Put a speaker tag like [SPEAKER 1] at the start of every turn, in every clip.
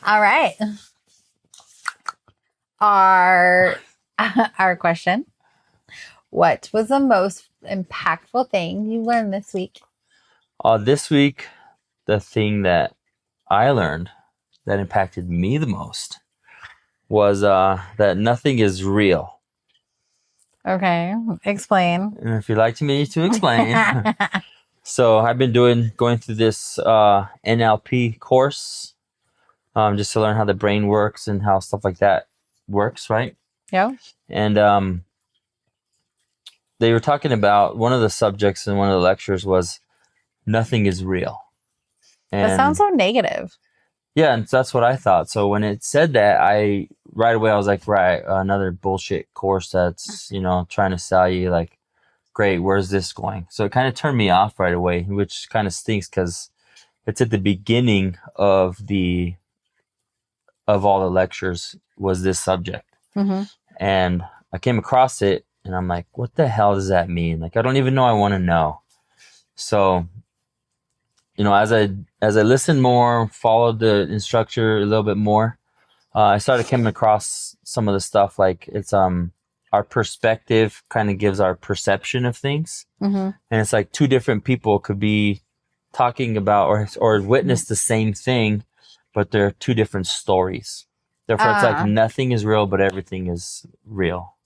[SPEAKER 1] All right. Our our question. What was the most impactful thing you learned this week?
[SPEAKER 2] This week, the thing that I learned that impacted me the most was that nothing is real.
[SPEAKER 1] Okay. Explain.
[SPEAKER 2] And if you'd like me to explain, so I've been going through this NLP course just to learn how the brain works and how stuff like that works, right?
[SPEAKER 1] Yeah.
[SPEAKER 2] And they were talking about one of the subjects in one of the lectures was nothing is real.
[SPEAKER 1] That
[SPEAKER 2] And
[SPEAKER 1] sounds so negative.
[SPEAKER 2] yeah, and that's what I thought. So when it said that, right away I was like, right, another bullshit course that's, trying to sell you like, great, where's this going? So it kind of turned me off right away, which kind of stinks because it's at the beginning of all the lectures was this subject.
[SPEAKER 1] Mm-hmm.
[SPEAKER 2] And I came across it and I'm like, what the hell does that mean? Like, I don't even know I want to know. So, as I listened more, followed the instructor a little bit more, I started coming across some of the stuff like it's our perspective kind of gives our perception of things.
[SPEAKER 1] Mm-hmm.
[SPEAKER 2] And it's like two different people could be talking about or witness the same thing, but they're two different stories. Therefore, it's like nothing is real, but everything is real.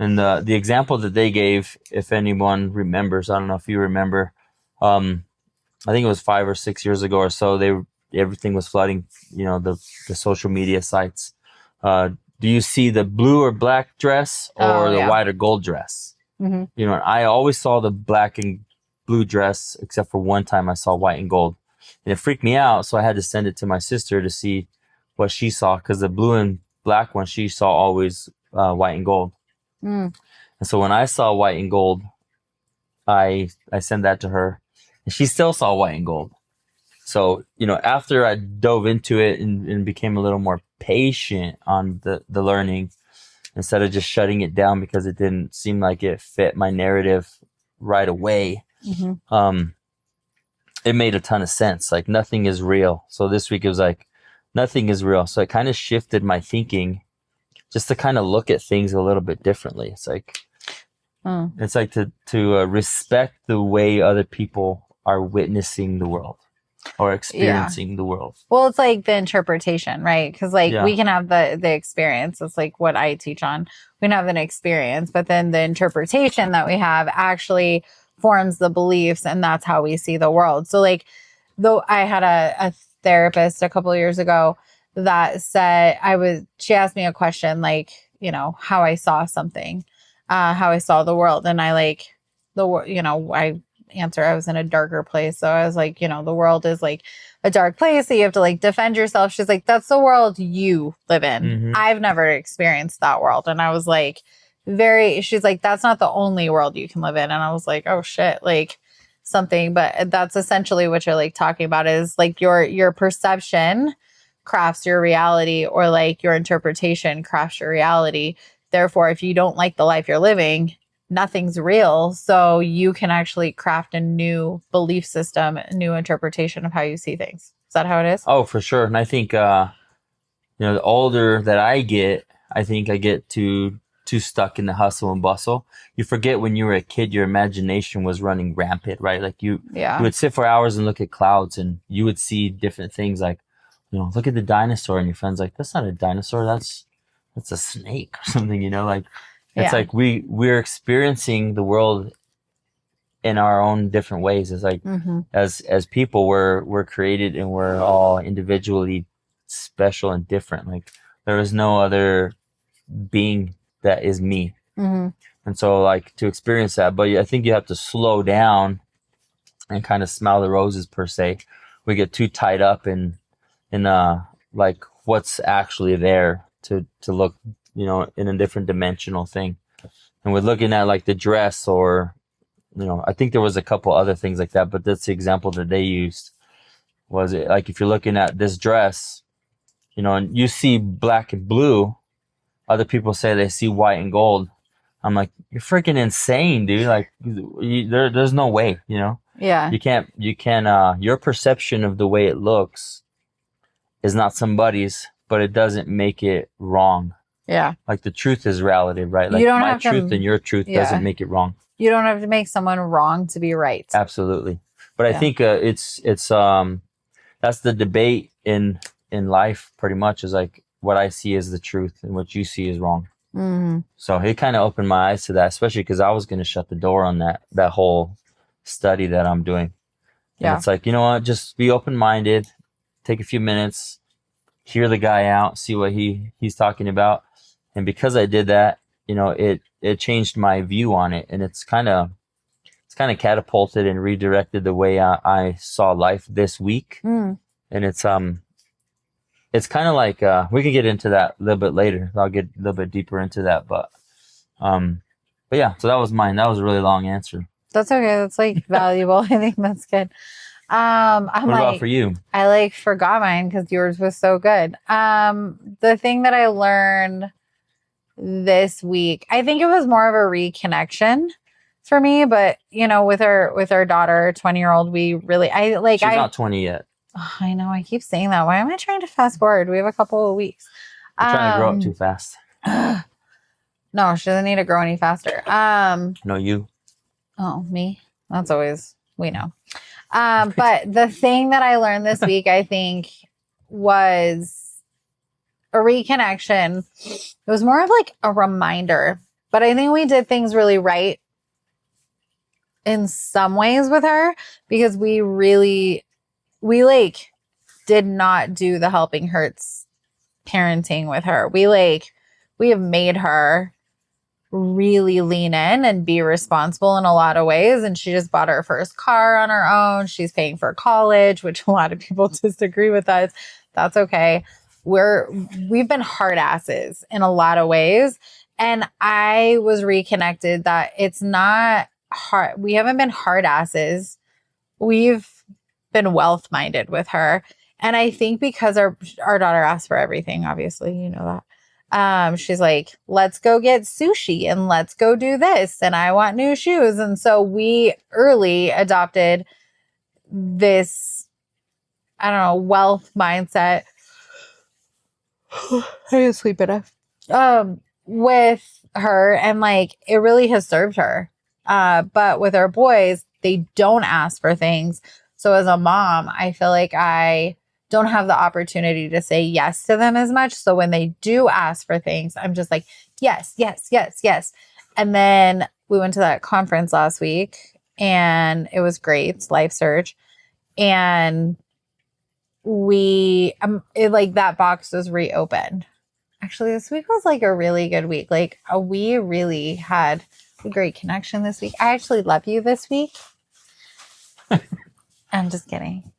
[SPEAKER 2] And the example that they gave, if anyone remembers, I don't know if you remember, I think it was 5 or 6 years ago or so, everything was flooding, the social media sites. Do you see the blue or black dress or the white or gold dress?
[SPEAKER 1] Mm-hmm.
[SPEAKER 2] I always saw the black and blue dress, except for one time I saw white and gold. And it freaked me out, so I had to send it to my sister to see what she saw, because the blue and black one, she saw always white and gold.
[SPEAKER 1] Mm.
[SPEAKER 2] And so when I saw white and gold, I sent that to her, and she still saw white and gold. So, after I dove into it and became a little more patient on the learning, instead of just shutting it down because it didn't seem like it fit my narrative right away,
[SPEAKER 1] Mm-hmm.
[SPEAKER 2] It made a ton of sense. Like, nothing is real. So this week it was like, nothing is real. So it kind of shifted my thinking just to kind of look at things a little bit differently. It's like, it's like to respect the way other people are witnessing the world or experiencing the world.
[SPEAKER 1] Well, it's like the interpretation, right? Because we can have the experience. It's like what I teach on. We can have an experience, but then the interpretation that we have actually forms the beliefs, and that's how we see the world. So though I had a therapist a couple of years ago that said she asked me a question, how I saw something, how I saw the world. And I answer, I was in a darker place. So I was like, the world is like a dark place. So you have to defend yourself. She's like, that's the world you live in.
[SPEAKER 2] Mm-hmm.
[SPEAKER 1] I've never experienced that world. And I was like, she's like, that's not the only world you can live in. And I was like, oh shit, something, but that's essentially what you're talking about is your perception crafts your reality, or your interpretation crafts your reality. Therefore, if you don't like the life you're living, nothing's real. So you can actually craft a new belief system, a new interpretation of how you see things. Is that how it is?
[SPEAKER 2] Oh, for sure. And I think, the older that I get, I think I get too stuck in the hustle and bustle. You forget when you were a kid, your imagination was running rampant, right? Like you would sit for hours and look at clouds, and you would see different things like, look at the dinosaur, and your friend's like, that's not a dinosaur. That's a snake or something, It's like we're experiencing the world in our own different ways. It's like, as people, we're created and we're all individually special and different. Like, there is no other being that is me.
[SPEAKER 1] Mm-hmm.
[SPEAKER 2] And so to experience that, but I think you have to slow down and kind of smell the roses per se. We get too tied up in what's actually there to look, in a different dimensional thing. And we're looking at the dress, or, I think there was a couple other things like that, but that's the example that they used. Was it if you're looking at this dress, and you see black and blue, other people say they see white and gold. I'm like, you're freaking insane, dude. There's no way,
[SPEAKER 1] Yeah.
[SPEAKER 2] You can't, your perception of the way it looks is not somebody's, but it doesn't make it wrong.
[SPEAKER 1] Yeah.
[SPEAKER 2] Like the truth is relative, right? Like
[SPEAKER 1] You don't
[SPEAKER 2] my
[SPEAKER 1] have to-
[SPEAKER 2] truth and your truth
[SPEAKER 1] Yeah.
[SPEAKER 2] doesn't make it wrong.
[SPEAKER 1] You don't have to make someone wrong to be right.
[SPEAKER 2] Absolutely. But I
[SPEAKER 1] Yeah.
[SPEAKER 2] think it's that's the debate in life pretty much, is like what I see is the truth and what you see is wrong.
[SPEAKER 1] Mm-hmm.
[SPEAKER 2] So it kind of opened my eyes to that, especially because I was going to shut the door on that whole study that I'm doing. And
[SPEAKER 1] Yeah.
[SPEAKER 2] it's like, you know what, just be open-minded, take a few minutes, hear the guy out, see what he's talking about. And because I did that, you know, it changed my view on it, and it's kind of catapulted and redirected the way I saw life this week.
[SPEAKER 1] Mm.
[SPEAKER 2] And it's kind of like we can get into that a little bit later. I'll get a little bit deeper into that, but yeah. So that was mine. That was a really long answer.
[SPEAKER 1] That's okay. That's like valuable. I think that's good. I'm
[SPEAKER 2] What
[SPEAKER 1] like,
[SPEAKER 2] about for you?
[SPEAKER 1] I like forgot mine because yours was so good. The thing that I learned this week, I think it was more of a reconnection for me, but you know, with our daughter, 20-year-old, we really,
[SPEAKER 2] She's not 20 yet.
[SPEAKER 1] Oh, I know. I keep saying that. Why am I trying to fast forward? We have a couple of weeks.
[SPEAKER 2] You're trying to grow up too fast.
[SPEAKER 1] No, she doesn't need to grow any faster.
[SPEAKER 2] No, you.
[SPEAKER 1] Oh, me? That's always, we know. But the thing that I learned this week, I think, was a reconnection. It was more of like a reminder, but I think we did things really right in some ways with her, because we like did not do the helping hurts parenting with her. We have made her really lean in and be responsible in a lot of ways. And she just bought her first car on her own. She's paying for college, which a lot of people disagree with us. That's okay. We've been hard asses in a lot of ways. And I was reconnected that it's not hard. We haven't been hard asses. We've been wealth minded with her. And I think because our daughter asked for everything, obviously, you know that. She's like, let's go get sushi and let's go do this. And I want new shoes. And so we early adopted this, I don't know, wealth mindset. I didn't sleep enough. With her, and like, it really has served her. But with our boys, they don't ask for things. So as a mom, I feel like I don't have the opportunity to say yes to them as much. So when they do ask for things, I'm just like, yes, yes, yes, yes. And then we went to that conference last week and it was great, Life Search. And that box was reopened. Actually, this week was like a really good week. Like we really had a great connection this week. I actually love you this week. I'm just kidding.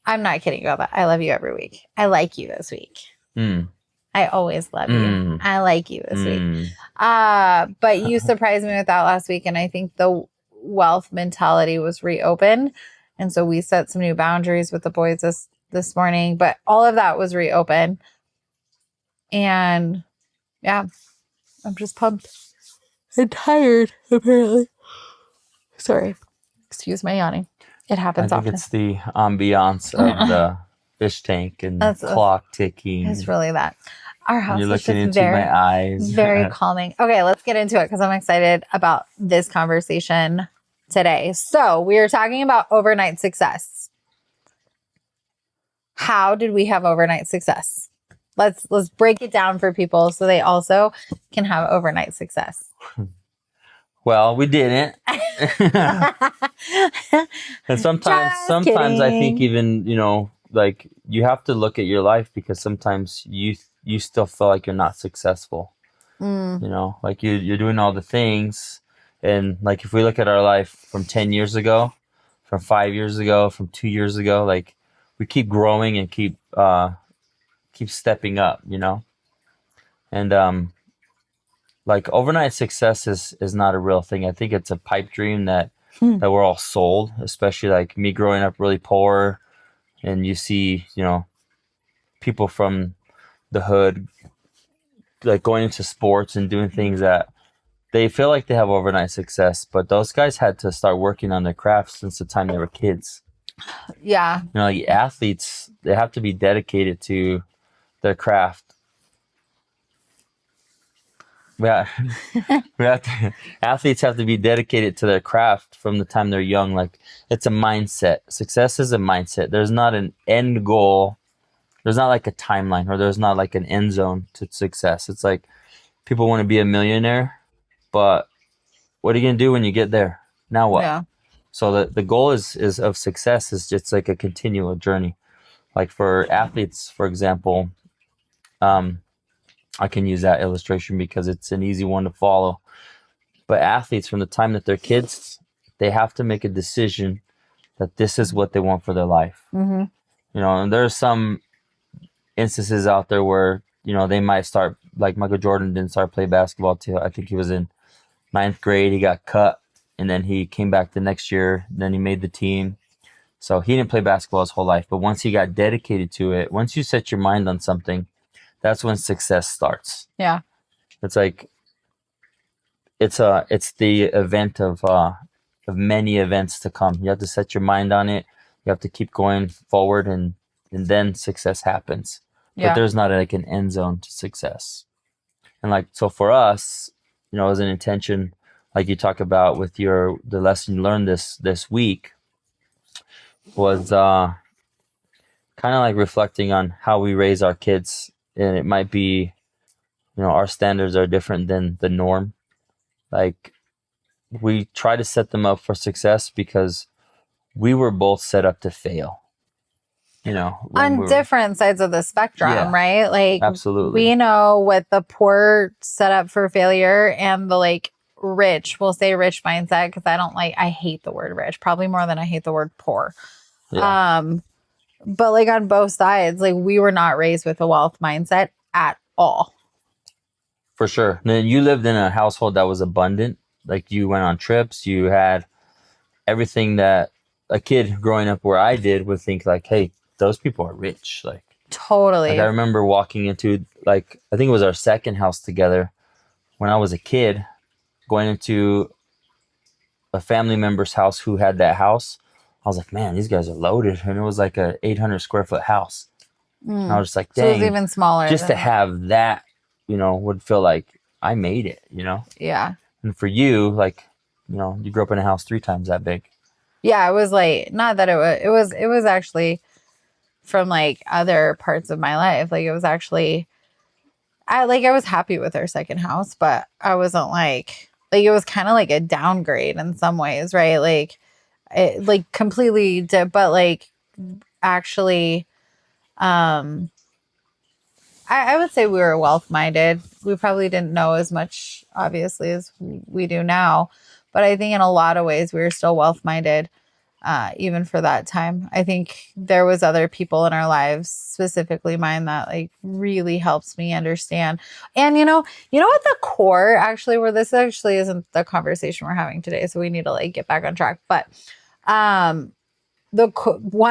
[SPEAKER 1] I'm not kidding about that. I love you every week. I like you this week. I always love you. I like you this week. But you surprised me with that last week. And I think the wealth mentality was reopened. And so we set some new boundaries with the boys this morning. But all of that was reopened. And yeah, I'm just pumped. I'm tired, apparently. Sorry. Excuse my yawning. It happens
[SPEAKER 2] I think
[SPEAKER 1] often.
[SPEAKER 2] it's the ambiance of the fish tank and clock ticking.
[SPEAKER 1] It's really that. Our house
[SPEAKER 2] You're
[SPEAKER 1] is
[SPEAKER 2] looking
[SPEAKER 1] just
[SPEAKER 2] into my eyes.
[SPEAKER 1] very calming. Okay, let's get into it because I'm excited about this conversation today. So we are talking about overnight success. How did we have overnight success? Let's break it down for people so they also can have overnight success.
[SPEAKER 2] Well, we didn't. And sometimes I think even, you know, like you have to look at your life because sometimes you still feel like you're not successful. You know, like you're doing all the things. And like if we look at our life from 10 years ago, from 5 years ago, from 2 years ago, like we keep growing and keep stepping up, you know? And like overnight success is not a real thing. I think it's a pipe dream that we're all sold, especially like me growing up really poor. And you see, you know, people from the hood like going into sports and doing things that they feel like they have overnight success, but those guys had to start working on their craft since the time they were kids.
[SPEAKER 1] Yeah.
[SPEAKER 2] You know, like athletes, they have to be dedicated to their craft. Yeah, athletes have to be dedicated to their craft from the time they're young. Like it's a mindset. Success is a mindset. There's not an end goal. There's not like a timeline, or there's not like an end zone to success. It's like people want to be a millionaire, but what are you gonna do when you get there? Now what?
[SPEAKER 1] Yeah.
[SPEAKER 2] So the goal is of success is just like a continual journey. Like for athletes, for example, I can use that illustration because it's an easy one to follow. But athletes, from the time that they're kids, they have to make a decision that this is what they want for their life.
[SPEAKER 1] Mm-hmm.
[SPEAKER 2] You know, and there's some instances out there where, you know, they might start, like Michael Jordan didn't start play basketball till I think he was in 9th grade. He got cut, and then he came back the next year. Then he made the team. So he didn't play basketball his whole life. But once he got dedicated to it, once you set your mind on something, that's when success starts.
[SPEAKER 1] Yeah.
[SPEAKER 2] It's like it's the event of many events to come. You have to set your mind on it. You have to keep going forward, and then success happens.
[SPEAKER 1] Yeah.
[SPEAKER 2] But there's not like an end zone to success. And like, so for us, you know, as an intention, like you talk about with the lesson you learned this week, was kind of like reflecting on how we raise our kids. And it might be, you know, our standards are different than the norm. Like, we try to set them up for success because we were both set up to fail. You know,
[SPEAKER 1] on different sides of the spectrum,
[SPEAKER 2] Yeah,
[SPEAKER 1] right? Like,
[SPEAKER 2] absolutely.
[SPEAKER 1] we know what the poor set up for failure and the like rich, we'll say rich mindset, because I hate the word rich, probably more than I hate the word poor.
[SPEAKER 2] Yeah.
[SPEAKER 1] But like on both sides, like we were not raised with a wealth mindset at all.
[SPEAKER 2] For sure. And then you lived in a household that was abundant. Like, you went on trips, you had everything that a kid growing up where I did would think like, hey, those people are rich. Like,
[SPEAKER 1] Totally.
[SPEAKER 2] I remember walking into, like, I think it was our second house together when I was a kid, going into a family member's house who had that house. I was like, man, these guys are loaded. And it was like a 800 square foot house. And I was just like,
[SPEAKER 1] So it
[SPEAKER 2] dang,
[SPEAKER 1] was even smaller.
[SPEAKER 2] just to have that, you know, would feel like I made it, you know?
[SPEAKER 1] Yeah.
[SPEAKER 2] And for you, like, you know, you grew up in a house 3 times that big.
[SPEAKER 1] Yeah, it was like, not that it was actually from like other parts of my life. Like, it was actually, I was happy with our second house, but I wasn't like it was kind of like a downgrade in some ways, right? Like, it like completely did, but like actually, I would say we were wealth minded. We probably didn't know as much, obviously, as we do now, but I think in a lot of ways we were still wealth minded. Even for that time, I think there was other people in our lives, specifically mine, that like really helps me understand. And you know what the core actually, where this actually isn't the conversation we're having today, so we need to like get back on track. But one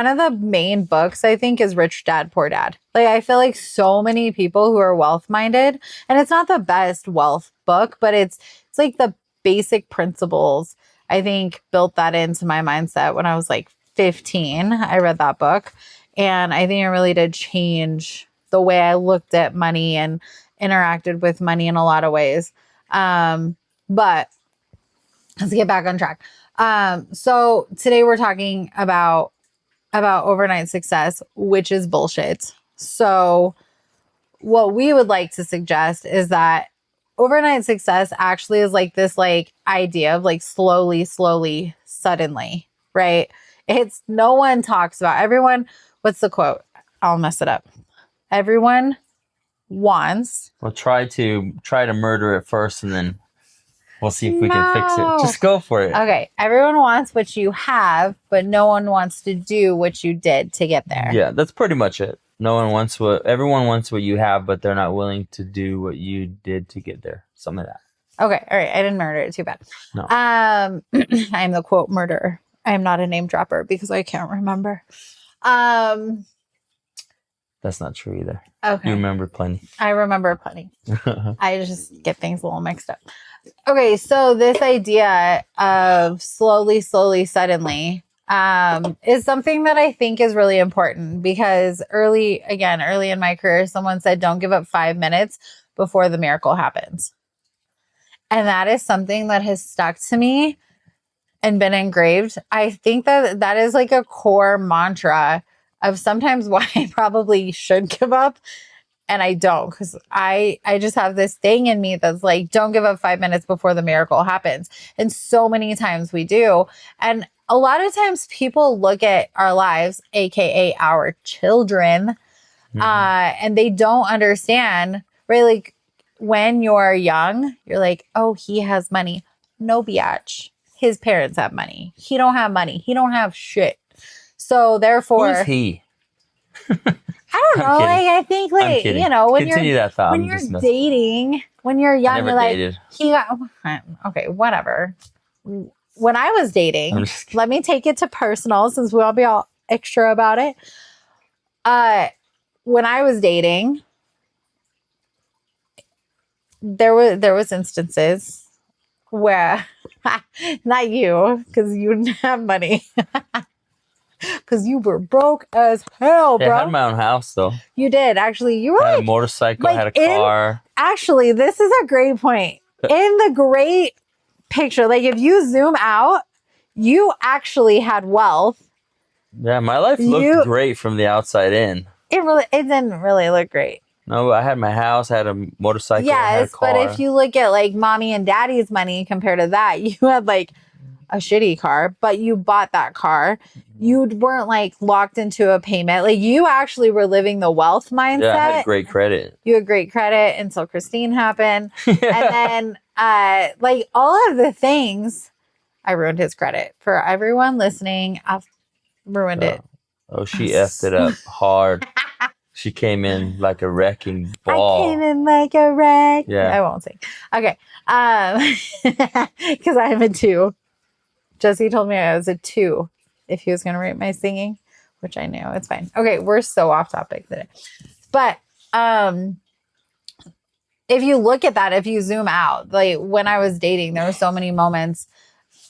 [SPEAKER 1] of the main books I think is Rich Dad Poor Dad. Like, I feel like so many people who are wealth minded, and it's not the best wealth book, but it's like the basic principles. I think built that into my mindset when I was like 15. I read that book, and I think it really did change the way I looked at money and interacted with money in a lot of ways. But let's get back on track. So today we're talking about overnight success, which is bullshit. So what we would like to suggest is that overnight success actually is like this like idea of like slowly, suddenly, right? It's no one talks about everyone. What's the quote? I'll mess it up. Everyone wants.
[SPEAKER 2] Well, try to murder it first, and then we'll see if we can fix it. Just go for it.
[SPEAKER 1] Okay. Everyone wants what you have, but no one wants to do what you did to get there.
[SPEAKER 2] Yeah, that's pretty much it. Everyone wants what you have, but they're not willing to do what you did to get there. Some of that.
[SPEAKER 1] Okay. All right. I didn't murder it too bad.
[SPEAKER 2] No.
[SPEAKER 1] I'm the quote murderer. I am not a name dropper because I can't remember.
[SPEAKER 2] That's not true either.
[SPEAKER 1] Okay.
[SPEAKER 2] You remember plenty.
[SPEAKER 1] I remember plenty. I just get things a little mixed up. Okay. So this idea of slowly, suddenly, is something that I think is really important because early in my career, someone said, don't give up 5 minutes before the miracle happens. And that is something that has stuck to me and been engraved. I think that is like a core mantra of sometimes why I probably should give up. And I don't, because I just have this thing in me that's like, don't give up 5 minutes before the miracle happens. And so many times we do. And a lot of times people look at our lives, AKA our children, and they don't understand, right? Like when you're young, you're like, oh, he has money. No biatch. His parents have money. He don't have money. He don't have shit. So therefore,
[SPEAKER 2] who's he?
[SPEAKER 1] I don't know. Like I think, like you know, when
[SPEAKER 2] Continue that thought.
[SPEAKER 1] when you're dating, when you're young, you're like,
[SPEAKER 2] dated.
[SPEAKER 1] he got okay, whatever. When I was dating, let me take it to personal since we all be all extra about it. When I was dating, there was instances where not you, because you didn't have money. Because you were broke as hell, bro.
[SPEAKER 2] I had my own house, though.
[SPEAKER 1] You did. Actually, you were
[SPEAKER 2] I had
[SPEAKER 1] like,
[SPEAKER 2] a motorcycle, I had a car.
[SPEAKER 1] Actually, this is a great point. In the great picture, like if you zoom out, you actually had wealth.
[SPEAKER 2] Yeah, my life looked great from the outside in.
[SPEAKER 1] It didn't really look great.
[SPEAKER 2] No, I had my house, I had a motorcycle, I had a car.
[SPEAKER 1] But if you look at like mommy and daddy's money compared to that, you had like a shitty car, but you bought that car. You weren't like locked into a payment. Like you actually were living the wealth mindset.
[SPEAKER 2] Yeah, I had great credit.
[SPEAKER 1] You had great credit until Christine happened. And then like all of the things, I ruined his credit. For everyone listening, I've ruined it.
[SPEAKER 2] Oh, she effed it up hard. She came in like a wrecking ball.
[SPEAKER 1] I came in like a wreck.
[SPEAKER 2] Yeah.
[SPEAKER 1] I won't sing. Okay. Because I'm a 2. Jesse told me I was a 2 if he was going to rate my singing, which I knew. It's fine. Okay, we're so off topic today. But if you look at that, if you zoom out, like when I was dating, there were so many moments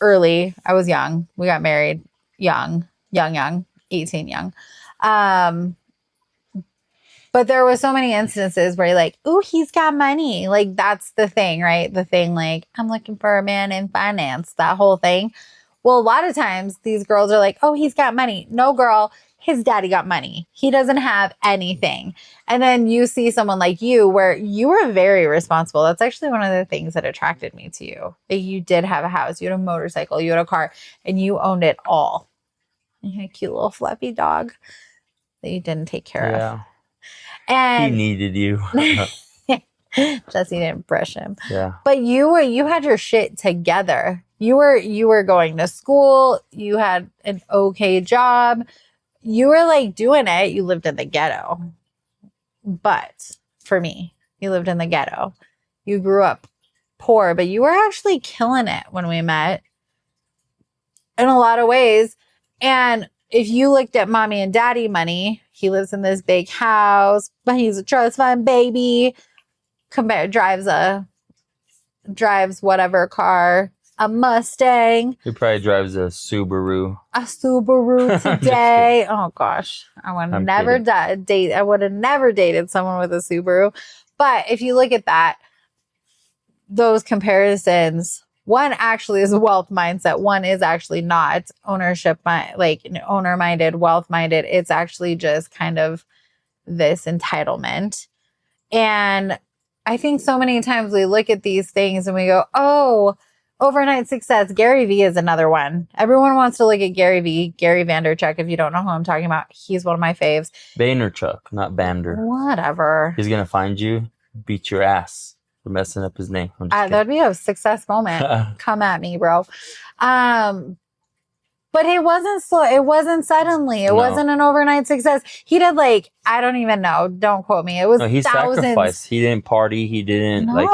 [SPEAKER 1] early. I was young. We got married young, 18 young. But there were so many instances where you're like, ooh, he's got money. Like, that's the thing, right? The thing like, I'm looking for a man in finance, that whole thing. Well, a lot of times these girls are like, oh, he's got money. No, girl, his daddy got money. He doesn't have anything. And then you see someone like you where you were very responsible. That's actually one of the things that attracted me to you. Like, you did have a house, you had a motorcycle, you had a car, and you owned it all. You had a cute little fluffy dog that you didn't take care of. And
[SPEAKER 2] he needed you.
[SPEAKER 1] Jesse didn't brush him.
[SPEAKER 2] Yeah.
[SPEAKER 1] But you had your shit together. You were going to school. You had an okay job. You were like doing it. You lived in the ghetto. But for me, you lived in the ghetto. You grew up poor, but you were actually killing it when we met in a lot of ways. And if you looked at mommy and daddy money, he lives in this big house, but he's a trust fund baby. Drives whatever car, a Mustang.
[SPEAKER 2] He probably drives a Subaru.
[SPEAKER 1] A Subaru today. Oh gosh, I would have never I would have never dated someone with a Subaru. But if you look at that, those comparisons. One actually is a wealth mindset. One is actually not ownership, like owner-minded, wealth-minded. It's actually just kind of this entitlement. And I think so many times we look at these things and we go, oh, overnight success. Gary Vee is another one. Everyone wants to look at Gary Vee, Gary Vaynerchuk. If you don't know who I'm talking about, he's one of my faves.
[SPEAKER 2] Vaynerchuk, not Bander.
[SPEAKER 1] Whatever.
[SPEAKER 2] He's going to find you, beat your ass. For messing up his name.
[SPEAKER 1] That'd be a success moment. Come at me, bro. But it wasn't slow. It wasn't suddenly. It wasn't an overnight success. He did like, I don't even know. Don't quote me. It was
[SPEAKER 2] he
[SPEAKER 1] thousands.
[SPEAKER 2] Sacrificed. He didn't party. He didn't like.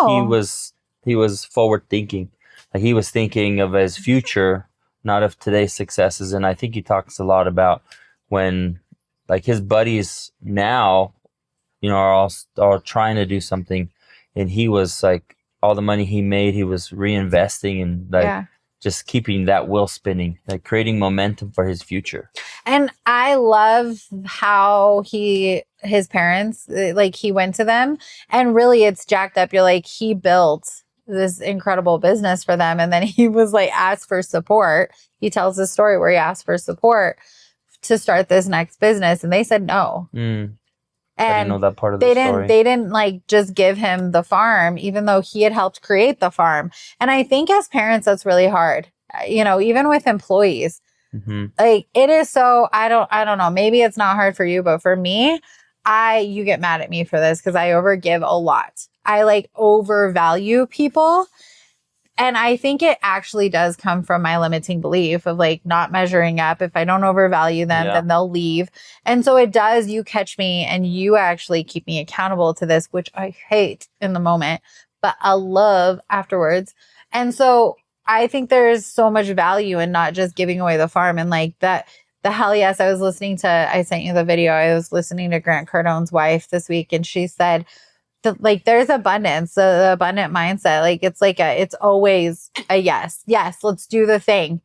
[SPEAKER 2] He was forward thinking. Like he was thinking of his future, not of today's successes. And I think he talks a lot about when like his buddies now, are all trying to do something. And he was like, all the money he made, he was reinvesting and like just keeping that wheel spinning, like creating momentum for his future.
[SPEAKER 1] And I love how his parents, like he went to them and really it's jacked up. You're like, he built this incredible business for them. And then he was like, asked for support. He tells the story where he asked for support to start this next business. And they said no.
[SPEAKER 2] I didn't know that part of the story.
[SPEAKER 1] They didn't like just give him the farm, even though he had helped create the farm. And I think as parents, that's really hard. You know, even with employees, like it is so, I don't know. Maybe it's not hard for you, but for me, you get mad at me for this because I overgive a lot. I like overvalue people. And I think it actually does come from my limiting belief of like not measuring up. If I don't overvalue them, then they'll leave. And so it does, you catch me and you actually keep me accountable to this, which I hate in the moment, but I love afterwards. And so I think there's so much value in not just giving away the farm and like that. The hell yes, I sent you the video. I was listening to Grant Cardone's wife this week and she said, like there's abundance, the abundant mindset. Like it's always a yes, let's do the thing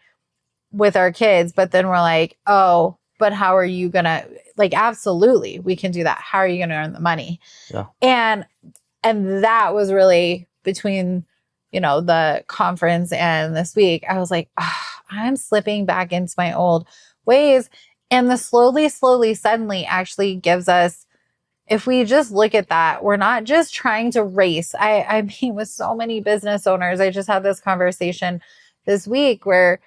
[SPEAKER 1] with our kids. But then we're like, oh, but how are you gonna like? Absolutely, we can do that. How are you gonna earn the money?
[SPEAKER 2] Yeah.
[SPEAKER 1] And that was really between, you know, the conference and this week. I was like, I'm slipping back into my old ways, and the slowly, suddenly actually gives us. If we just look at that, we're not just trying to race. I mean, with so many business owners, I just had this conversation this week where,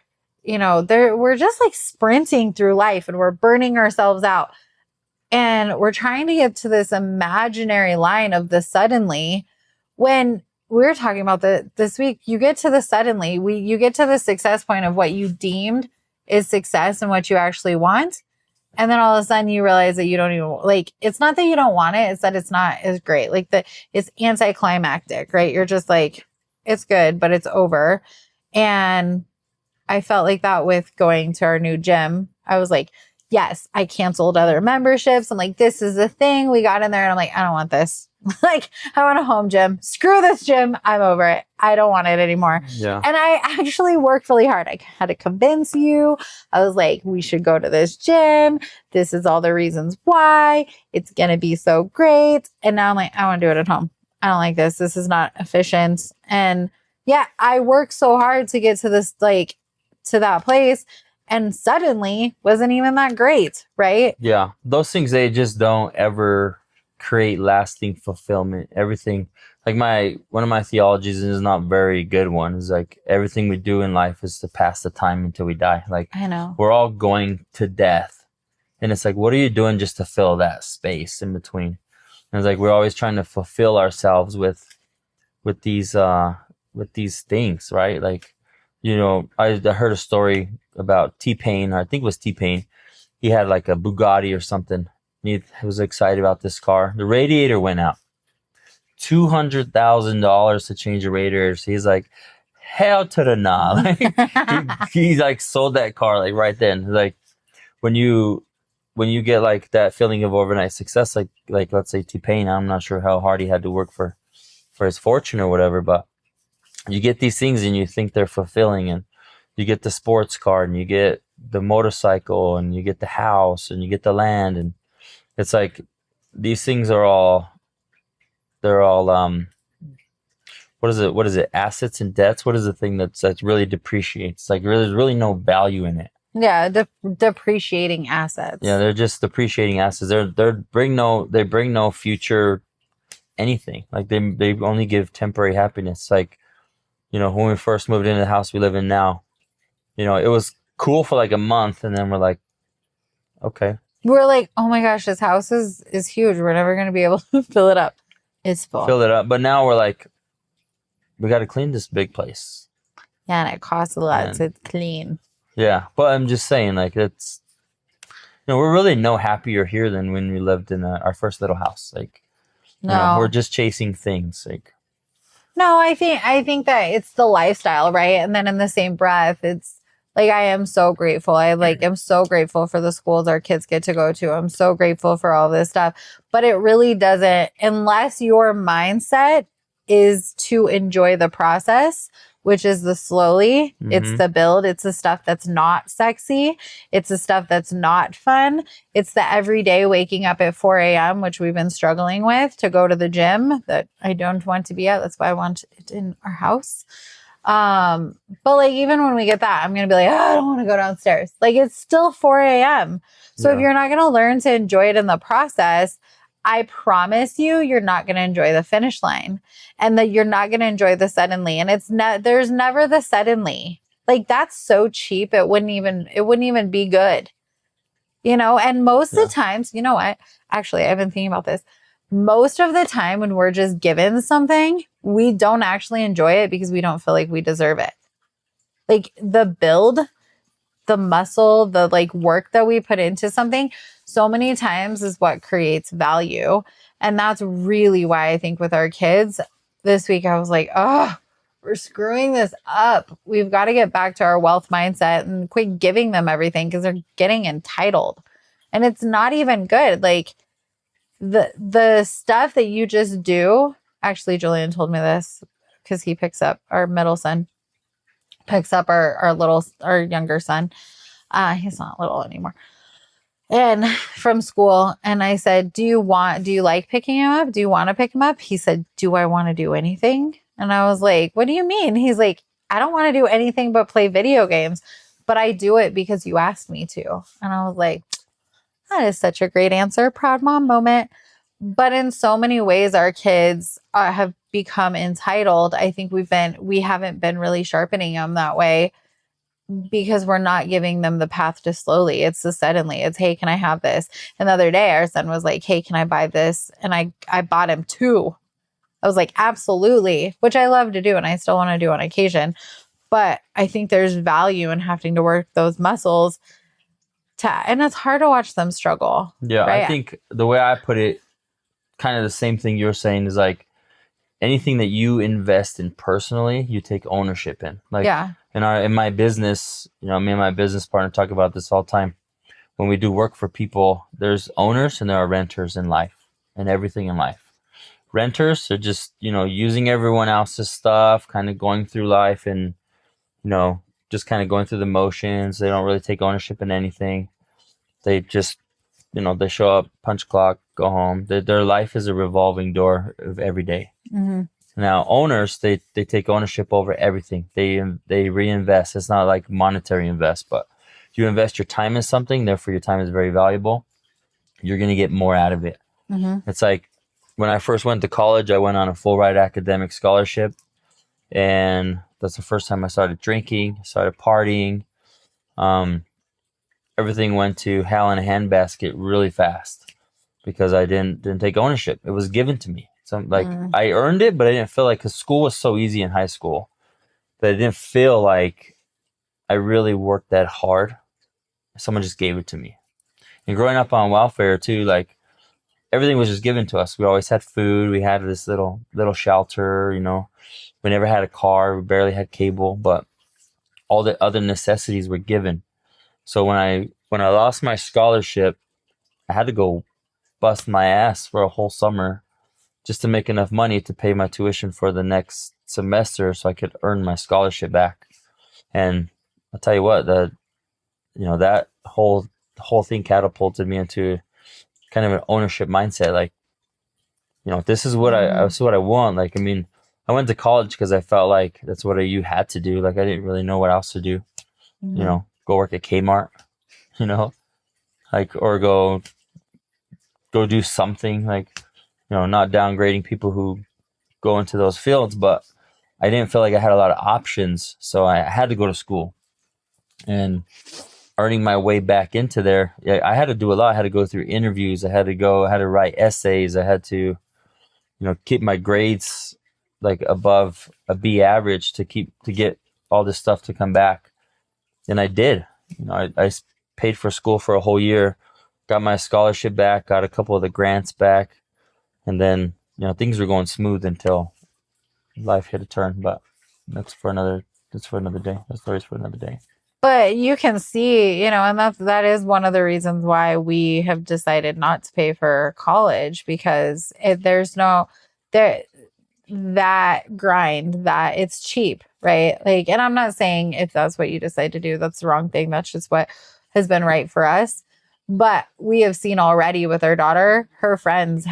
[SPEAKER 1] you know, we're just like sprinting through life and we're burning ourselves out. And we're trying to get to this imaginary line of the suddenly when we were talking about this week, you get to the suddenly, you get to the success point of what you deemed is success and what you actually want. And then all of a sudden you realize that you don't even like, it's not that you don't want it. It's that it's not as great. Like it's anticlimactic, right? You're just like, it's good, but it's over. And I felt like that with going to our new gym. I was like, yes, I canceled other memberships. I'm like, this is the thing. We got in there and I'm like, I don't want this. Like, I want a home gym. Screw this gym. I'm over it. I don't want it anymore.
[SPEAKER 2] Yeah.
[SPEAKER 1] And I actually worked really hard. I had to convince you. I was like, we should go to this gym. This is all the reasons why. It's going to be so great. And now I'm like, I want to do it at home. I don't like this. This is not efficient. And yeah, I worked so hard to get to this, like, to that place. And suddenly wasn't even that great, right?
[SPEAKER 2] Yeah. Those things, they just don't ever create lasting fulfillment. Everything, like one of my theologies is not very good one, is like everything we do in life is to pass the time until we die. Like,
[SPEAKER 1] I know
[SPEAKER 2] we're all going to death. And it's like, what are you doing just to fill that space in between? And it's like, we're always trying to fulfill ourselves with these things, right? Like, you know, I heard a story about T-Pain. I think it was T-Pain. He had like a Bugatti or something. He was excited about this car. The radiator went out. $200,000 to change the radiators. He's like, hell to the nah. Like, he like sold that car like right then. Like when you get like that feeling of overnight success, like let's say T-Pain, I'm not sure how hard he had to work for his fortune or whatever, but you get these things and you think they're fulfilling, and you get the sports car and you get the motorcycle and you get the house and you get the land, and it's like these things are all what is it? Assets and debts. What is the thing that's really depreciates? Like there's really no value in it.
[SPEAKER 1] Yeah, depreciating assets.
[SPEAKER 2] Yeah, they're just depreciating assets. They bring no future anything. Like they only give temporary happiness. Like, you know, when we first moved into the house we live in now, you know, it was cool for like a month, and then we're like, okay.
[SPEAKER 1] We're like, oh my gosh, this house is huge. We're never going to be able to fill it up. It's full.
[SPEAKER 2] Fill it up. But now we're like, we got to clean this big place.
[SPEAKER 1] Yeah, and it costs a lot to clean.
[SPEAKER 2] Yeah, but I'm just saying, like, it's, you know, we're really no happier here than when we lived in our first little house. Like,
[SPEAKER 1] no,
[SPEAKER 2] you know, we're just chasing things. Like,
[SPEAKER 1] no, I think that it's the lifestyle, right? And then in the same breath, it's like, I am so grateful. I'm so grateful for the schools our kids get to go to. I'm so grateful for all this stuff, but it really doesn't, unless your mindset is to enjoy the process, which is the slowly. It's
[SPEAKER 2] Mhm.
[SPEAKER 1] the build. It's the stuff that's not sexy. It's the stuff that's not fun. It's the everyday waking up at 4 a.m., which we've been struggling with to go to the gym that I don't want to be at. That's why I want it in our house. But like, even when we get that, I'm going to be like, oh, I don't want to go downstairs. Like, it's still 4 a.m. So if
[SPEAKER 2] Yeah.
[SPEAKER 1] you're not going to learn to enjoy it in the process, I promise you, you're not going to enjoy the finish line, and that you're not going to enjoy the suddenly. And it's not, there's never the suddenly. Like, that's so cheap. It wouldn't even be good, you know? And most of the times, you know what? Actually, I've been thinking about this. Most of the time when we're just given something, we don't actually enjoy it because we don't feel like we deserve it. Like, the build, the muscle, the like work that we put into something so many times is what creates value. And that's really why I think with our kids this week, I was like, oh, we're screwing this up. We've got to get back to our wealth mindset and quit giving them everything because they're getting entitled. And it's not even good. Like, the stuff that you just do, actually, Julian told me this because he picks up our middle son, picks up our younger son. He's not little anymore. And from school. And I said, do you like picking him up? Do you want to pick him up? He said, do I want to do anything? And I was like, what do you mean? He's like, I don't want to do anything but play video games, but I do it because you asked me to. And I was like, that is such a great answer. Proud mom moment. But in so many ways, our kids have become entitled. I think we haven't been really sharpening them that way because we're not giving them the path to slowly. It's the suddenly. It's, hey, can I have this? And the other day, our son was like, hey, can I buy this? And I bought him 2. I was like, absolutely, which I love to do. And I still want to do on occasion. But I think there's value in having to work those muscles and it's hard to watch them struggle.
[SPEAKER 2] Yeah.
[SPEAKER 1] Right?
[SPEAKER 2] I think the way I put it, kind of the same thing you're saying, is like anything that you invest in personally, you take ownership in. Like,
[SPEAKER 1] yeah.
[SPEAKER 2] in my business, me and my business partner talk about this all the time. When we do work for people, there's owners and there are renters in life, and everything in life. Renters are just, using everyone else's stuff, kind of going through life and, just kind of going through the motions. They don't really take ownership in anything. They just, they show up, punch clock, go home. Their life is a revolving door of every day.
[SPEAKER 1] Mm-hmm.
[SPEAKER 2] Now, owners, they take ownership over everything. They reinvest. It's not like monetary invest, but you invest your time in something, therefore your time is very valuable. You're going to get more out of it.
[SPEAKER 1] Mm-hmm.
[SPEAKER 2] It's like when I first went to college, I went on a full ride academic scholarship. And that's the first time I started drinking, started partying. Everything went to hell in a handbasket really fast because I didn't take ownership. It was given to me. So I earned it, but I didn't feel like, because school was so easy in high school that I didn't feel like I really worked that hard. Someone just gave it to me. And growing up on welfare too, like everything was just given to us. We always had food. We had this little shelter, We never had a car. We barely had cable, but all the other necessities were given. So when I lost my scholarship, I had to go bust my ass for a whole summer just to make enough money to pay my tuition for the next semester so I could earn my scholarship back. And I'll tell you what, that whole thing catapulted me into kind of an ownership mindset. Like, this is what I want. Like, I went to college because I felt like that's what you had to do. Like, I didn't really know what else to do.
[SPEAKER 1] Mm-hmm.
[SPEAKER 2] Go work at Kmart, like, or go do something, like, not downgrading people who go into those fields, but I didn't feel like I had a lot of options. So I had to go to school, and earning my way back into there, I had to do a lot. I had to go through interviews. I had to write essays. I had to, keep my grades like above a B average to get all this stuff to come back. And I did. I paid for school for a whole year, got my scholarship back, got a couple of the grants back, and then things were going smooth until life hit a turn. But that's for another day. That story's for another day.
[SPEAKER 1] But you can see, and that is one of the reasons why we have decided not to pay for college, because that grind, that it's cheap, right? Like, and I'm not saying if that's what you decide to do, that's the wrong thing. That's just what has been right for us. But we have seen already with our daughter, her friends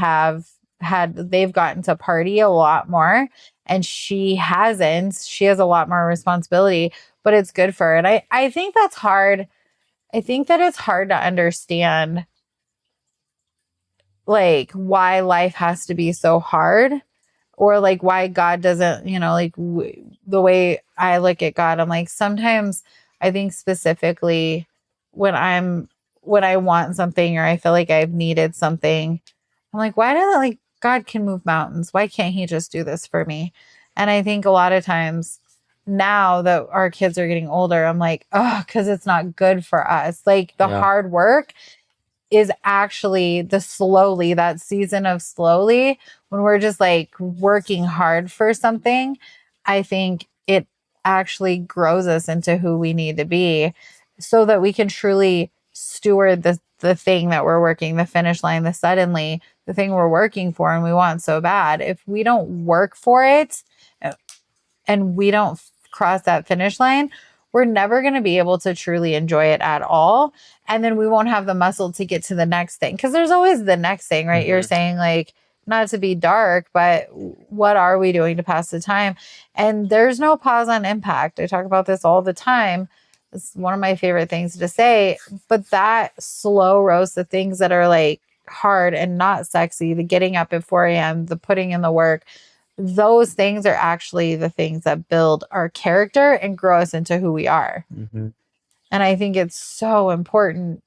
[SPEAKER 1] they've gotten to party a lot more and she hasn't. She has a lot more responsibility, but it's good for her. And I think that's hard. I think that it's hard to understand like why life has to be so hard, or like why God doesn't, like the way I look at God, I'm like, sometimes I think specifically when I want something or I feel like I've needed something, I'm like, why doesn't like God can move mountains? Why can't he just do this for me? And I think a lot of times now that our kids are getting older, I'm like, oh, because it's not good for us. Like the hard work is actually that season of slowly, when we're just like working hard for something. I think it actually grows us into who we need to be so that we can truly steward the thing that we're working, the finish line, the thing we're working for and we want so bad. If we don't work for it and we don't cross that finish line, we're never going to be able to truly enjoy it at all. And then we won't have the muscle to get to the next thing. Because there's always the next thing, right? Mm-hmm. You're saying like, not to be dark, but what are we doing to pass the time? And there's no pause on impact. I talk about this all the time. It's one of my favorite things to say. But that slow roast, the things that are like hard and not sexy, the getting up at 4 a.m., the putting in the work, those things are actually the things that build our character and grow us into who we are. Mm-hmm. And I think it's so important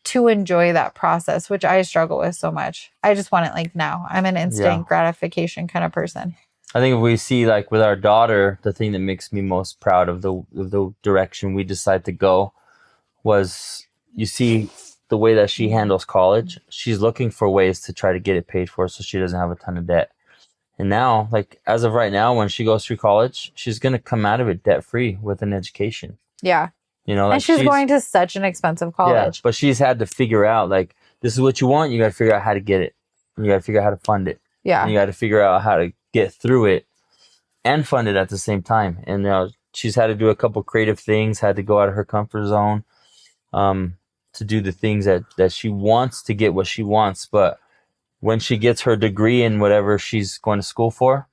[SPEAKER 1] to enjoy that process, which I struggle with so much. I just want it like now. I'm an instant gratification kind of person.
[SPEAKER 2] I think if we see like with our daughter, the thing that makes me most proud of the direction we decide to go was, you see the way that she handles college. She's looking for ways to try to get it paid for so she doesn't have a ton of debt. And now, like as of right now, when she goes through college, she's going to come out of it debt free with an education.
[SPEAKER 1] Yeah.
[SPEAKER 2] Like
[SPEAKER 1] and she's going to such an expensive college.
[SPEAKER 2] Yeah, but she's had to figure out like, this is what you want. You got to figure out how to get it. And you got to figure out how to fund it.
[SPEAKER 1] Yeah.
[SPEAKER 2] And you got to figure out how to get through it and fund it at the same time. And she's had to do a couple creative things, had to go out of her comfort zone to do the things that she wants to get what she wants. But when she gets her degree in whatever she's going to school for,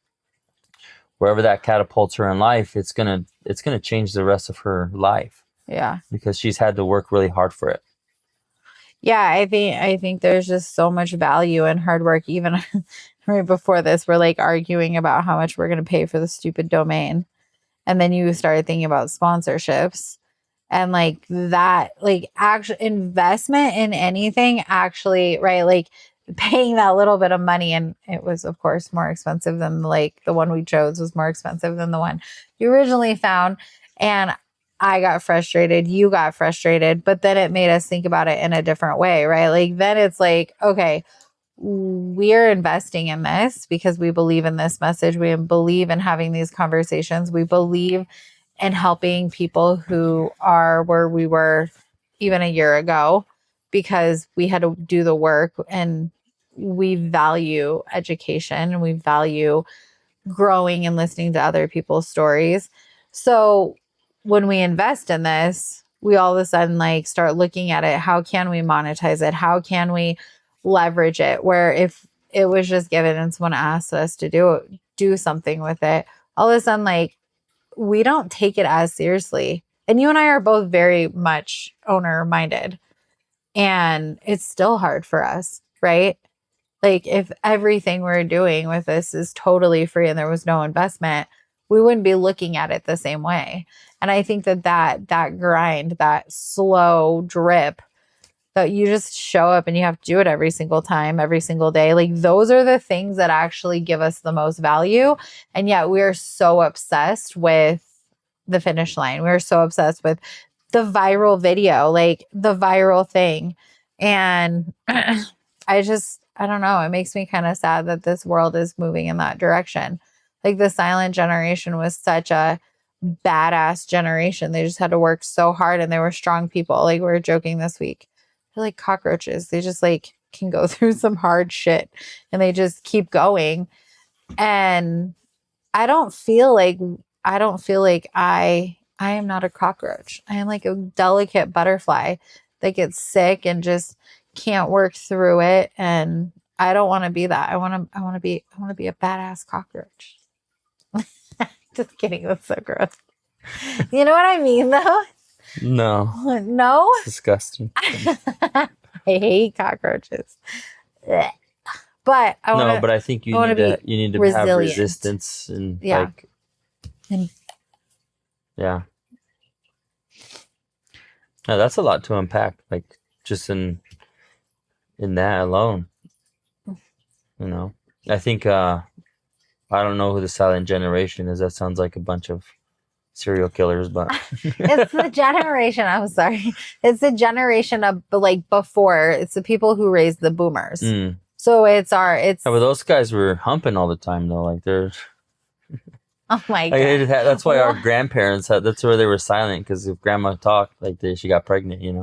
[SPEAKER 2] wherever that catapults her in life, it's gonna change the rest of her life.
[SPEAKER 1] Yeah.
[SPEAKER 2] Because she's had to work really hard for it.
[SPEAKER 1] Yeah, I think there's just so much value in hard work. Even right before this, we're like arguing about how much we're gonna pay for the stupid domain. And then you started thinking about sponsorships. And like that, like actual investment in anything actually, right? Like paying that little bit of money, and it was of course more expensive than like the one we chose was more expensive than the one you originally found. And I got frustrated, you got frustrated, but then it made us think about it in a different way, right? Like then it's like, okay, we're investing in this because we believe in this message. We believe in having these conversations. We believe in helping people who are where we were even a year ago, because we had to do the work, and we value education and we value growing and listening to other people's stories. So when we invest in this, we all of a sudden like start looking at it. How can we monetize it? How can we leverage it? Where if it was just given and someone asked us to do something with it, all of a sudden like we don't take it as seriously. And you and I are both very much owner minded, and it's still hard for us, right? Like if everything we're doing with this is totally free and there was no investment, we wouldn't be looking at it the same way. And I think that grind, that slow drip, that you just show up and you have to do it every single time, every single day. Like those are the things that actually give us the most value. And yet we're so obsessed with the finish line. We're so obsessed with the viral video, like the viral thing. And I don't know. It makes me kind of sad that this world is moving in that direction. Like the silent generation was such a badass generation. They just had to work so hard and they were strong people. Like we were joking this week. They're like cockroaches. They just like can go through some hard shit and they just keep going. And I don't feel like I am not a cockroach. I am like a delicate butterfly that gets sick and just can't work through it. And I don't want to be that. I want to be a badass cockroach. Just kidding. That's so gross. You know what I mean though?
[SPEAKER 2] No.
[SPEAKER 1] No?
[SPEAKER 2] It's disgusting.
[SPEAKER 1] I hate cockroaches. Ugh. But
[SPEAKER 2] but I think you need to have
[SPEAKER 1] resilient.
[SPEAKER 2] resistance and
[SPEAKER 1] Yeah.
[SPEAKER 2] like
[SPEAKER 1] And
[SPEAKER 2] yeah. No, that's a lot to unpack. Like just in that alone. You know. I think I don't know who the silent generation is. That sounds like a bunch of serial killers, but
[SPEAKER 1] it's the generation. I'm sorry. It's the generation of like before. It's the people who raised the boomers. So it's
[SPEAKER 2] Yeah, but those guys were humping all the time though. Like they're
[SPEAKER 1] oh my god.
[SPEAKER 2] like, that's why our grandparents had. That's where they were silent, because if grandma talked, like she got pregnant, you know.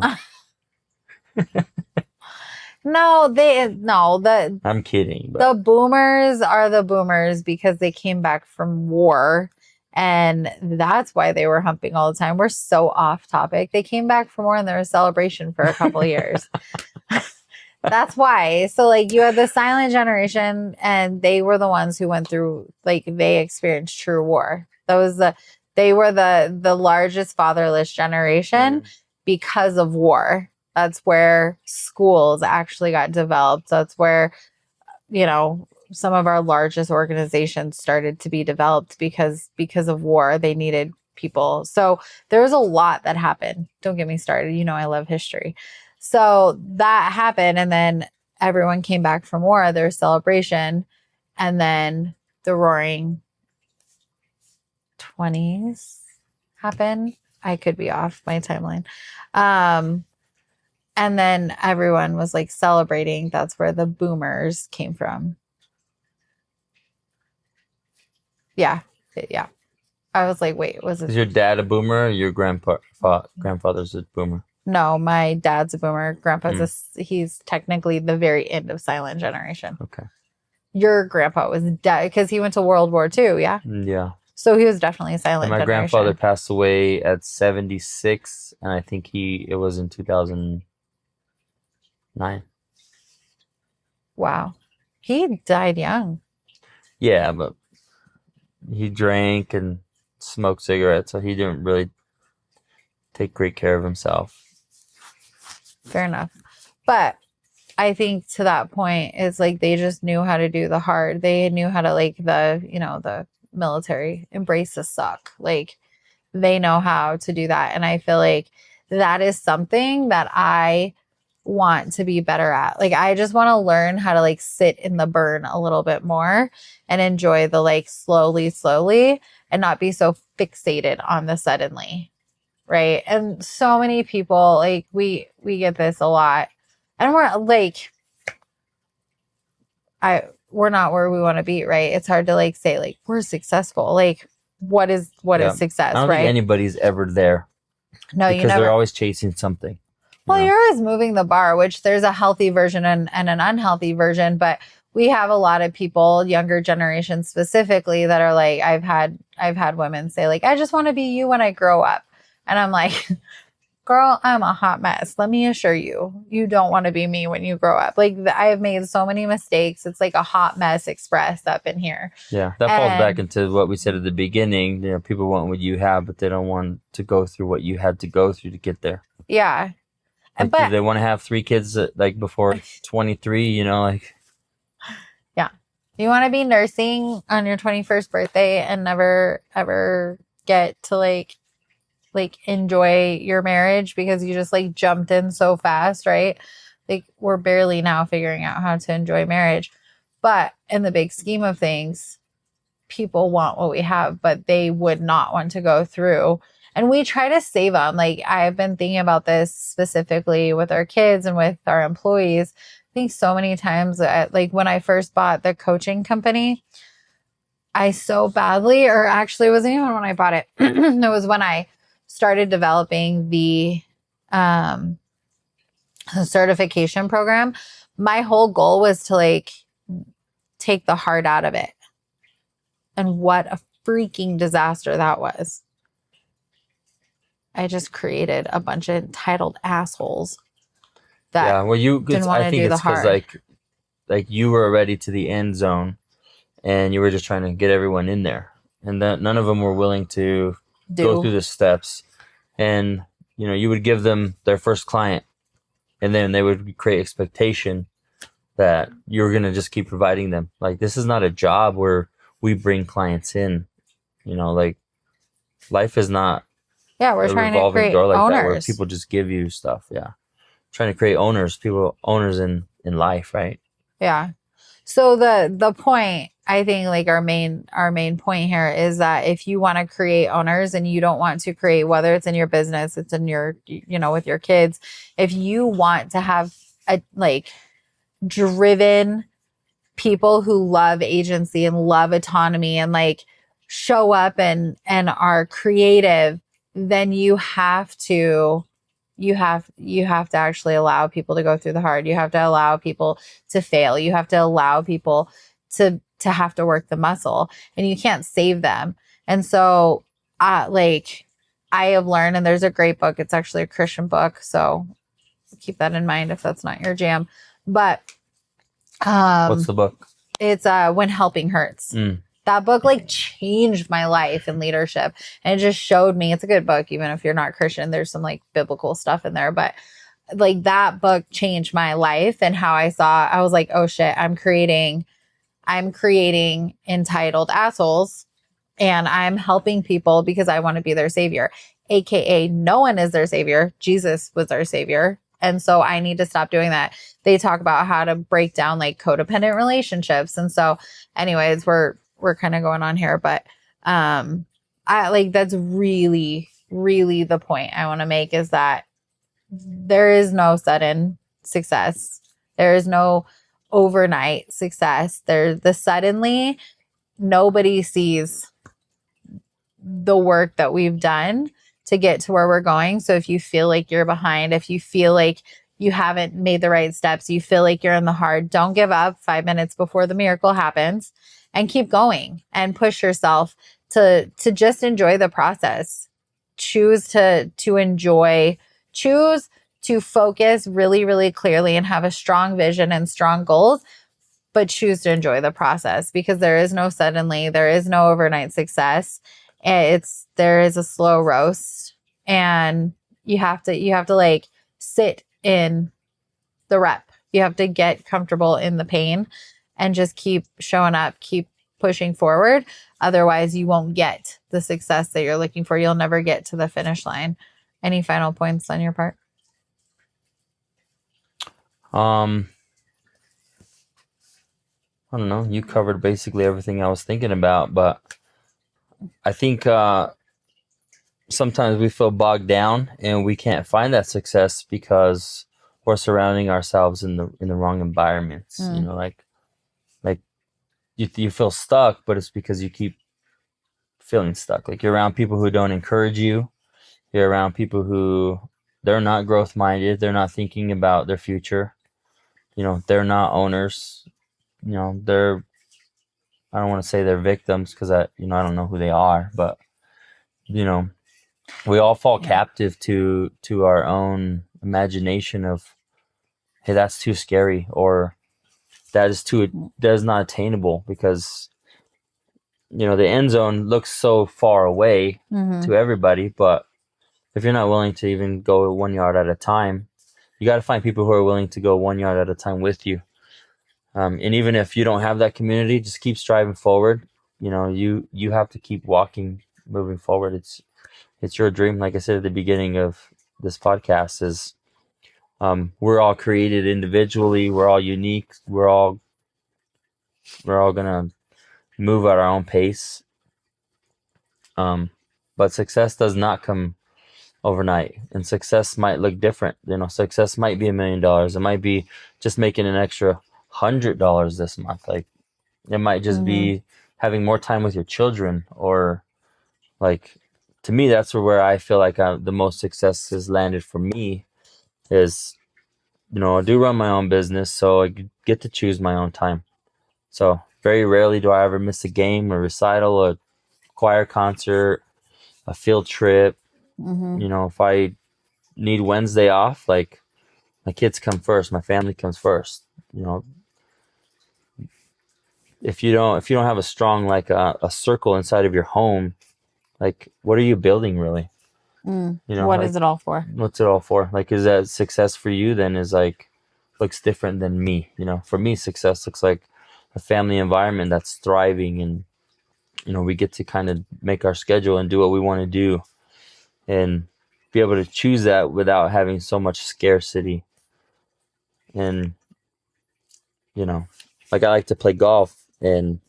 [SPEAKER 1] I'm
[SPEAKER 2] kidding. But.
[SPEAKER 1] The boomers are the boomers because they came back from war, and that's why they were humping all the time. We're so off topic. They came back from war and there was celebration for a couple of years. That's why. So like you had the silent generation, and they were the ones who went through, like they experienced true war. They were the largest fatherless generation because of war. That's where schools actually got developed. That's where, you know, some of our largest organizations started to be developed because of war. They needed people. So there was a lot that happened. Don't get me started. You know, I love history. So that happened, and then everyone came back from war, their celebration, and then the roaring 20s happened. I could be off my timeline. And then everyone was like celebrating. That's where the boomers came from. Yeah. Yeah. I was like, wait, was it?
[SPEAKER 2] Is your dad a boomer or your grandfather's a boomer?
[SPEAKER 1] No, my dad's a boomer. Grandpa's he's technically the very end of silent generation.
[SPEAKER 2] Okay.
[SPEAKER 1] Your grandpa was dead because he went to World War II, yeah?
[SPEAKER 2] Yeah.
[SPEAKER 1] So he was definitely silent
[SPEAKER 2] And my
[SPEAKER 1] generation.
[SPEAKER 2] grandfather passed away at 76, and I think it was in 2009.
[SPEAKER 1] Wow. He died young.
[SPEAKER 2] Yeah, but he drank and smoked cigarettes, so he didn't really take great care of himself.
[SPEAKER 1] Fair enough. But I think to that point is like they just knew how to do the hard. They knew how to like the military embrace the suck. Like they know how to do that. And I feel like that is something that I want to be better at. Like I just want to learn how to like sit in the burn a little bit more and enjoy the like slowly and not be so fixated on the suddenly. Right. And so many people, like we get this a lot, and we're like, we're not where we want to be. Right. It's hard to like say like we're successful. Like what is success?
[SPEAKER 2] I don't think anybody's ever there.
[SPEAKER 1] No,
[SPEAKER 2] because they're always chasing something.
[SPEAKER 1] Well, you're always moving the bar, which there's a healthy version and an unhealthy version, but we have a lot of people, younger generation specifically, that are like, I've had women say like, I just want to be you when I grow up. And I'm like, girl, I'm a hot mess. Let me assure you, you don't want to be me when you grow up. Like I have made so many mistakes. It's like a hot mess expressed up in here.
[SPEAKER 2] Yeah. That falls back into what we said at the beginning. You know, people want what you have, but they don't want to go through what you had to go through to get there.
[SPEAKER 1] Yeah.
[SPEAKER 2] Like,
[SPEAKER 1] but
[SPEAKER 2] they want to have 3 kids like before 23, you know, like.
[SPEAKER 1] Yeah. You want to be nursing on your 21st birthday and never ever get to like enjoy your marriage because you just like jumped in so fast, right? Like we're barely now figuring out how to enjoy marriage. But in the big scheme of things, people want what we have, but they would not want to go through. And we try to save them. Like I've been thinking about this specifically with our kids and with our employees. I think so many times, like when I first bought the coaching company, I so badly, or actually it wasn't even when I bought it. It was when I started developing the certification program. My whole goal was to like take the heart out of it. And what a freaking disaster that was. I just created a bunch of entitled assholes that
[SPEAKER 2] Yeah, well,
[SPEAKER 1] didn't want
[SPEAKER 2] I
[SPEAKER 1] to
[SPEAKER 2] think
[SPEAKER 1] do the
[SPEAKER 2] it's because
[SPEAKER 1] hard.
[SPEAKER 2] like you were already to the end zone, and you were just trying to get everyone in there, and that none of them were willing to go through the steps. And you would give them their first client, and then they would create expectation that you're gonna just keep providing them. Like, this is not a job where we bring clients in. Like, life is not
[SPEAKER 1] Yeah, we're
[SPEAKER 2] a
[SPEAKER 1] trying to
[SPEAKER 2] revolving
[SPEAKER 1] create
[SPEAKER 2] door like that where
[SPEAKER 1] owners.
[SPEAKER 2] people just give you stuff. Yeah, trying to create owners in life, right?
[SPEAKER 1] Yeah. So the point, I think, like our main point here is that if you want to create owners and you don't want to create, whether it's in your business, it's in your, with your kids, if you want to have a like driven people who love agency and love autonomy and like show up and are creative, then you have to actually allow people to go through the hard. You have to allow people to fail. You have to allow people to have to work the muscle, and you can't save them. And so like I have learned, and there's a great book, it's actually a Christian book, so keep that in mind if that's not your jam. But
[SPEAKER 2] What's the book?
[SPEAKER 1] it's When Helping Hurts. That book like changed my life in leadership, and it just showed me, it's a good book even if you're not Christian. There's some like biblical stuff in there, but like that book changed my life and how I was like, oh shit, I'm creating entitled assholes, and I'm helping people because I want to be their savior, aka no one is their savior. Jesus was our savior. And so I need to stop doing that. They talk about how to break down like codependent relationships. And so anyways, we're kind of going on here, but I like, that's really, really the point I want to make, is that there is no sudden success. There is no overnight success. Suddenly nobody sees the work that we've done to get to where we're going. So if you feel like you're behind, if you feel like you haven't made the right steps, you feel like you're in the hard, don't give up 5 minutes before the miracle happens, and keep going and push yourself to just enjoy the process. Choose to enjoy, choose to focus really, really clearly and have a strong vision and strong goals, but choose to enjoy the process, because there is no suddenly, there is no overnight success. There is a slow roast, and you have to like sit in the rep. You have to get comfortable in the pain and just keep showing up, keep pushing forward. Otherwise you won't get the success that you're looking for. You'll never get to the finish line. Any final points on your part?
[SPEAKER 2] I don't know. You covered basically everything I was thinking about, but I think sometimes we feel bogged down and we can't find that success because we're surrounding ourselves in the wrong environments. Like you feel stuck, but it's because you keep feeling stuck. Like, you're around people who don't encourage you. You're around people who, they're not growth minded. They're not thinking about their future. They're not owners. They're, I don't want to say they're victims, because I don't know who they are, but we all fall captive to our own imagination of, hey, that's too scary, or that is not attainable, because the end zone looks so far away to everybody. But if you're not willing to even go 1 yard at a time, you got to find people who are willing to go 1 yard at a time with you. And even if you don't have that community, just keep striving forward. You have to keep moving forward. It's your dream. Like I said at the beginning of this podcast, is we're all created individually. We're all unique. We're all gonna move at our own pace. But success does not come overnight, and success might look different. Success might be $1 million. It might be just making an extra $100 this month. Like, it might just be having more time with your children, or like, to me, that's where I feel like the most success has landed for me is, I do run my own business, so I get to choose my own time. So very rarely do I ever miss a game, a recital, a choir concert, a field trip.
[SPEAKER 1] Mm-hmm.
[SPEAKER 2] You know, if I need Wednesday off, like my kids come first, my family comes first. You know, if you don't have a strong like a circle inside of your home, like what are you building really? You know,
[SPEAKER 1] What
[SPEAKER 2] like
[SPEAKER 1] is it all for?
[SPEAKER 2] what's it all for? Like, is that success for you? Then is like looks different than me. You know, for me, success looks like a family environment that's thriving, and you know, we get to kind of make our schedule and do what we want to do, and be able to choose that without having so much scarcity. And you know, like I like to play golf, and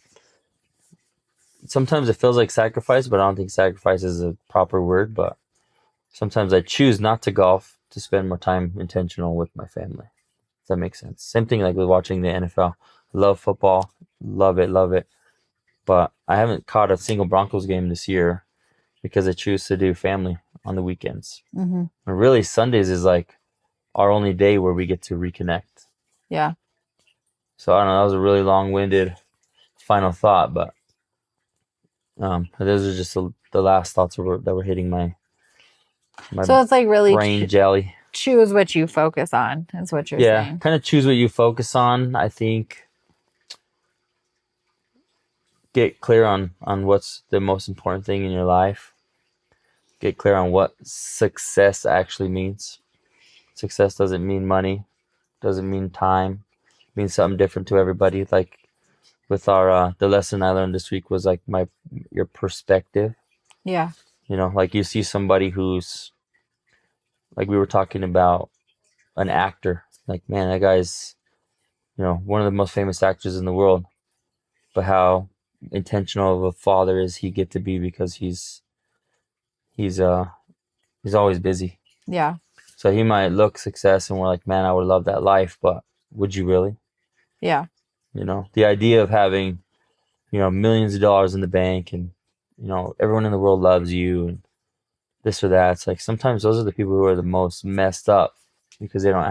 [SPEAKER 2] sometimes it feels like sacrifice, but I don't think sacrifice is a proper word. But sometimes I choose not to golf to spend more time intentional with my family. Does that make sense? Same thing like with watching the NFL. Love football, love it. But I haven't caught a single Broncos game this year because I choose to do family on the weekends.
[SPEAKER 1] Mm-hmm.
[SPEAKER 2] And really, Sundays is like our only day where we get to reconnect.
[SPEAKER 1] Yeah.
[SPEAKER 2] So I don't know. That was a really long-winded final thought, but those are just the last thoughts that were hitting my
[SPEAKER 1] So it's like really
[SPEAKER 2] brain jelly.
[SPEAKER 1] choose what you focus on, is what you're saying.
[SPEAKER 2] Kind of choose what you focus on. I think get clear on what's the most important thing in your life. Get clear on what success actually means. Success doesn't mean money, doesn't mean time. It means something different to everybody. Like with our the lesson I learned this week was like your perspective.
[SPEAKER 1] Yeah.
[SPEAKER 2] You know, like you see somebody who's like we were talking about an actor. Like, man, that guy's, you know, one of the most famous actors in the world. But how intentional of a father is he get to be because he's always busy.
[SPEAKER 1] Yeah.
[SPEAKER 2] So he might look success and we're like, man, I would love that life, but would you really?
[SPEAKER 1] Yeah.
[SPEAKER 2] You know, the idea of having, you know, millions of dollars in the bank and, you know, everyone in the world loves you and this or that. It's like sometimes those are the people who are the most messed up because they don't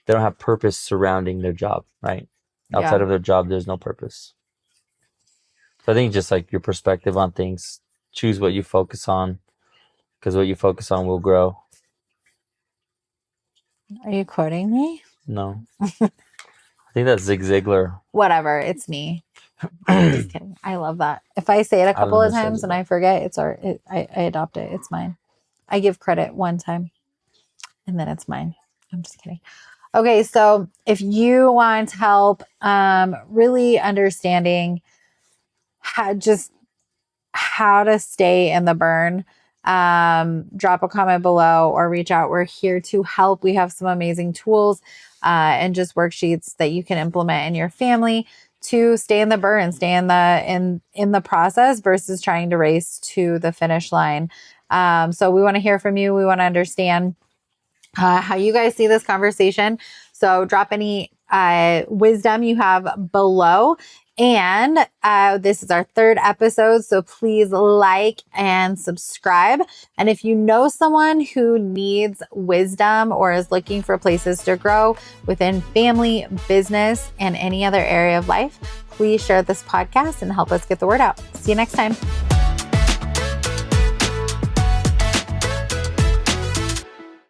[SPEAKER 2] have purpose surrounding their job, right? Outside of their job, there's no purpose. So I think just like your perspective on things, choose what you focus on because what you focus on will grow.
[SPEAKER 1] Are you quoting me?
[SPEAKER 2] No. I think that's Zig Ziglar.
[SPEAKER 1] Whatever. It's me. I'm just kidding. I love that. If I say it a couple of times and I forget, I adopt it. It's mine. I give credit one time and then it's mine. I'm just kidding. Okay. So if you want help really understanding how to stay in the burn, drop a comment below or reach out. We're here to help. We have some amazing tools and just worksheets that you can implement in your family to stay in the burn, stay in the process versus trying to race to the finish line. So we want to hear from you. We want to understand how you guys see this conversation. So drop any wisdom you have below. And this is our 3rd episode. So please like and subscribe. And if you know someone who needs wisdom or is looking for places to grow within family, business, and any other area of life, please share this podcast and help us get the word out. See you next time.